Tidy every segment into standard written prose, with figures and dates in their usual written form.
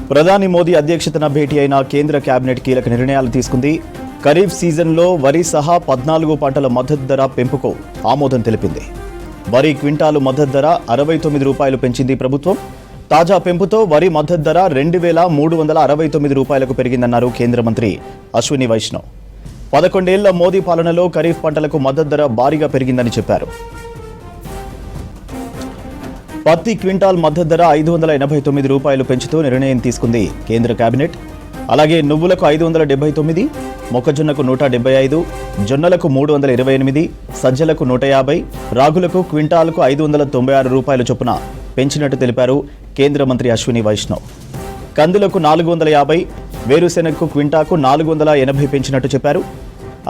ప్రధాని మోదీ అధ్యక్షతన భేటీ అయిన కేంద్ర కేబినెట్ కీలక నిర్ణయాలు తీసుకుంది. ఖరీఫ్ సీజన్లో వరి సహా 14 పంటల మద్దతు ధర పెంపుకు ఆమోదం తెలిపింది. వరి క్వింటాలు మద్దతు ధర 69 రూపాయలు పెంచింది ప్రభుత్వం. తాజా పెంపుతో వరి మద్దతు ధర 2,369 రూపాయలకు పెరిగిందన్నారు కేంద్ర మంత్రి అశ్విని వైష్ణవ్. 11 ఏళ్ల మోదీ పాలనలో ఖరీఫ్ పంటలకు మద్దతు ధర భారీగా పెరిగిందని చెప్పారు. పత్తి క్వింటాల్ మద్దతు ధర 589 రూపాయలు పెంచుతూ నిర్ణయం తీసుకుంది కేంద్ర కేబినెట్. అలాగే నువ్వులకు 579, మొక్కజొన్నకు 175, జొన్నలకు 328, సజ్జలకు 150, రాగులకు క్వింటాల్కు 596 రూపాయల చొప్పున పెంచినట్టు తెలిపారు కేంద్ర మంత్రి అశ్విని వైష్ణవ్. కందులకు 450, వేరుశెనగకు క్వింటాకు 480 పెంచినట్టు చెప్పారు.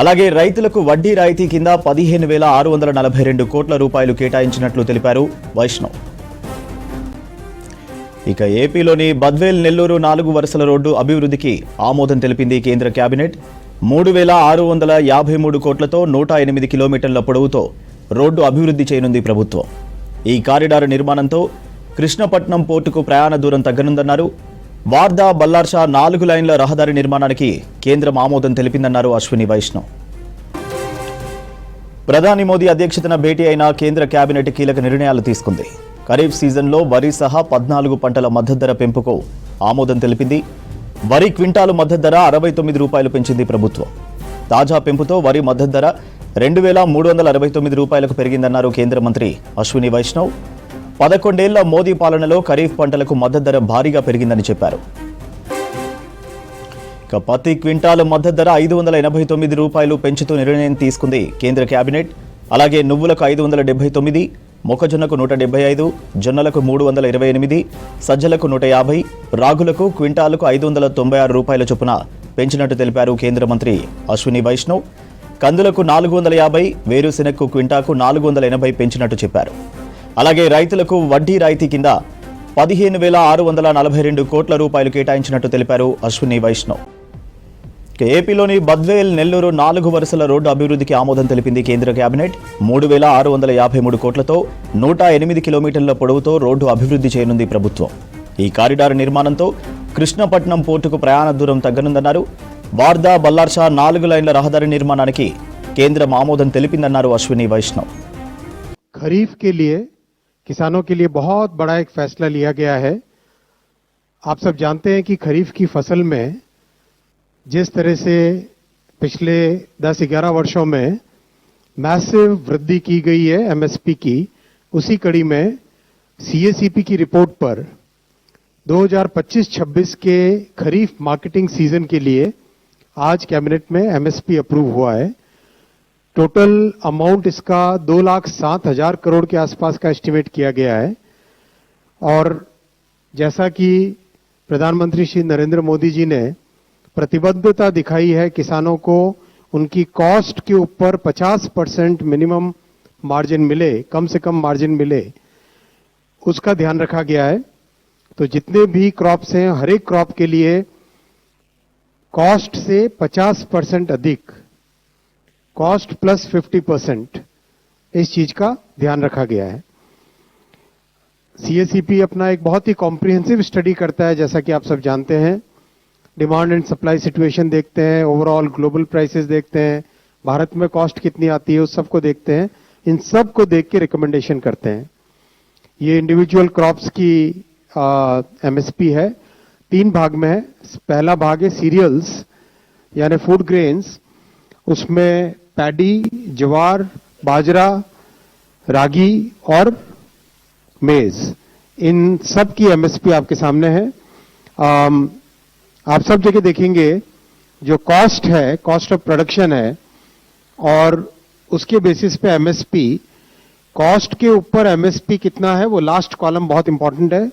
అలాగే రైతులకు వడ్డీ రాయితీ కింద 15,642 కోట్ల రూపాయలు కేటాయించినట్లు తెలిపారు వైష్ణవ్. ఇక ఏపీలోని బద్వేల్ నెల్లూరు 4 వరుసల రోడ్డు అభివృద్ధికి ఆమోదం తెలిపింది కేంద్ర కేబినెట్. 3,653 కోట్లతో 108 కిలోమీటర్ల పొడవుతో రోడ్డు అభివృద్ధి చేయనుంది ప్రభుత్వం. ఈ కారిడార్ నిర్మాణంతో కృష్ణపట్నం పోర్టుకు ప్రయాణ దూరం తగ్గనుందన్నారు. వార్దా బల్లార్షా 4 లైన్ల రహదారి నిర్మాణానికి కేంద్రం ఆమోదం తెలిపిందన్నారు అశ్విని వైష్ణవ్. ప్రధాని మోదీ అధ్యక్షతన భేటీ అయిన కేంద్ర కేబినెట్ కీలక నిర్ణయాలు తీసుకుంది. ఖరీఫ్ సీజన్లో వరి సహా 14 పంటల మద్దతు ధర పెంపుకు ఆమోదం తెలిపింది. వరి క్వింటాలు మద్దతు ధర 69 రూపాయలు పెంచింది ప్రభుత్వం. తాజా పెంపుతో వరి మద్దతు ధర 2,369 రూపాయలకు పెరిగిందన్నారు కేంద్ర మంత్రి అశ్విని వైష్ణవ్. 11 ఏళ్ల మోదీ పాలనలో ఖరీఫ్ పంటలకు మద్దతు ధర భారీగా పెరిగిందని చెప్పారు. ఇక పత్తి క్వింటాలు మద్దతు ధర 589 రూపాయలు పెంచుతూ నిర్ణయం తీసుకుంది కేంద్ర కేబినెట్. అలాగే నువ్వులకు 579, మొక్కజొన్నకు 175, జొన్నలకు 328, సజ్జలకు 150, రాగులకు క్వింటాలకు 596 రూపాయల చొప్పున పెంచినట్టు తెలిపారు కేంద్ర మంత్రి అశ్విని వైష్ణవ్. కందులకు 450, వేరుశెనగకు క్వింటాకు 480 పెంచినట్టు చెప్పారు. అలాగే రైతులకు వడ్డీ రాయితీ కింద 15,642 కోట్ల రూపాయలు కేటాయించినట్టు తెలిపారు అశ్విని వైష్ణవ్. ఏపీలోని బద్వేల్ నెల్లూరు 4 వరుసల రోడ్డు అభివృద్ధికి ఆమోదం తెలిపింది కేంద్ర కేబినెట్. 3,653 కోట్లతో 108 కిలోమీటర్ల పొడవుతో రోడ్డు అభివృద్ధి చేయనుంది ప్రభుత్వం. ఈ కారిడార్ నిర్మాణంతో కృష్ణపట్నం పోర్టుకు ప్రయాణ దూరం తగ్గనుందన్నారు. వార్దా బల్లార్షా 4 లైన్ల రహదారి నిర్మాణానికి కేంద్రం ఆమోదం తెలిపిందన్నారు అశ్విని వైష్ణవ్. खरीफ के लिए किसानों के लिए बहुत बड़ा एक फैसला लिया गया है. आप सब जानते हैं कि खरीफ की फसल में जिस तरह से पिछले 10-11 वर्षों में मैसिव वृद्धि की गई है एमएसपी की, उसी कड़ी में सीएसीपी की रिपोर्ट पर 2025-26 के खरीफ मार्केटिंग सीजन के लिए आज कैबिनेट में एमएसपी अप्रूव हुआ है. टोटल अमाउंट इसका 2,07,000 करोड़ के आसपास का एस्टिमेट किया गया है. और जैसा कि प्रधानमंत्री श्री नरेंद्र मोदी जी ने प्रतिबद्धता दिखाई है किसानों को उनकी कॉस्ट के ऊपर 50% मिनिमम मार्जिन मिले, कम से कम मार्जिन मिले, उसका ध्यान रखा गया है. तो जितने भी क्रॉप्स हैं हर एक क्रॉप के लिए कॉस्ट से 50% अधिक, कॉस्ट प्लस 50%, इस चीज का ध्यान रखा गया है. सीएसीपी अपना एक बहुत ही कॉम्प्रिहेंसिव स्टडी करता है, जैसा कि आप सब जानते हैं. डिमांड एंड सप्लाई सिचुएशन देखते हैं, ओवरऑल ग्लोबल प्राइसेस देखते हैं, भारत में कॉस्ट कितनी आती है उस सबको देखते हैं. इन सब को देख के रिकमेंडेशन करते हैं. ये इंडिविजुअल क्रॉप्स की एमएसपी है. 3 भाग में है. पहला भाग है सीरियल्स यानी फूड ग्रेन्स. उसमें पैडी, ज्वार, बाजरा, रागी और मेज, इन सब की एमएसपी आपके सामने है. आप सब जगह देखेंगे जो कॉस्ट है, कॉस्ट ऑफ प्रोडक्शन है, और उसके बेसिस पे एमएसपी, कॉस्ट के ऊपर एमएसपी कितना है वो लास्ट कॉलम बहुत इंपॉर्टेंट है.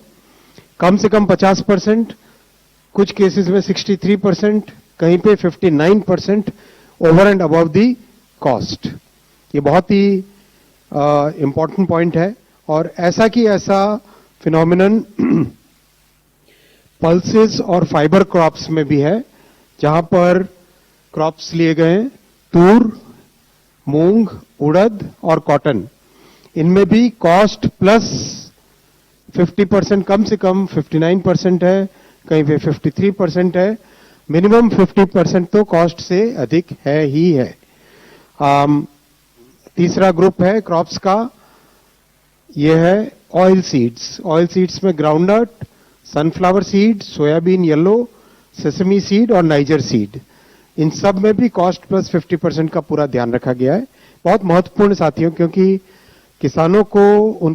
कम से कम 50%, कुछ केसेस में 63%, कहीं पे 59% over and above the cost. ये बहुत ही इंपॉर्टेंट पॉइंट है. और ऐसा कि ऐसा फिनोमिनन पल्सेस और फाइबर क्रॉप्स में भी है, जहां पर क्रॉप्स लिए गए तूर, मूंग, उड़द और कॉटन. इनमें भी कॉस्ट प्लस 50%, कम से कम 59% है, कहीं पे 53% है, मिनिमम 50% तो कॉस्ट से अधिक है ही है। तीसरा ग्रुप है क्रॉप्स का, ये है ऑयल सीड्स। ऑयल सीड्स में groundnut, sunflower seed, soybean yellow, sesame seed और नाइजर सीड, इन सब में भी कॉस्ट प्लस 50% का पूरा ध्यान रखा गया है। बहुत महत्वपूर्ण साथियों, क्योंकि किसानों को उन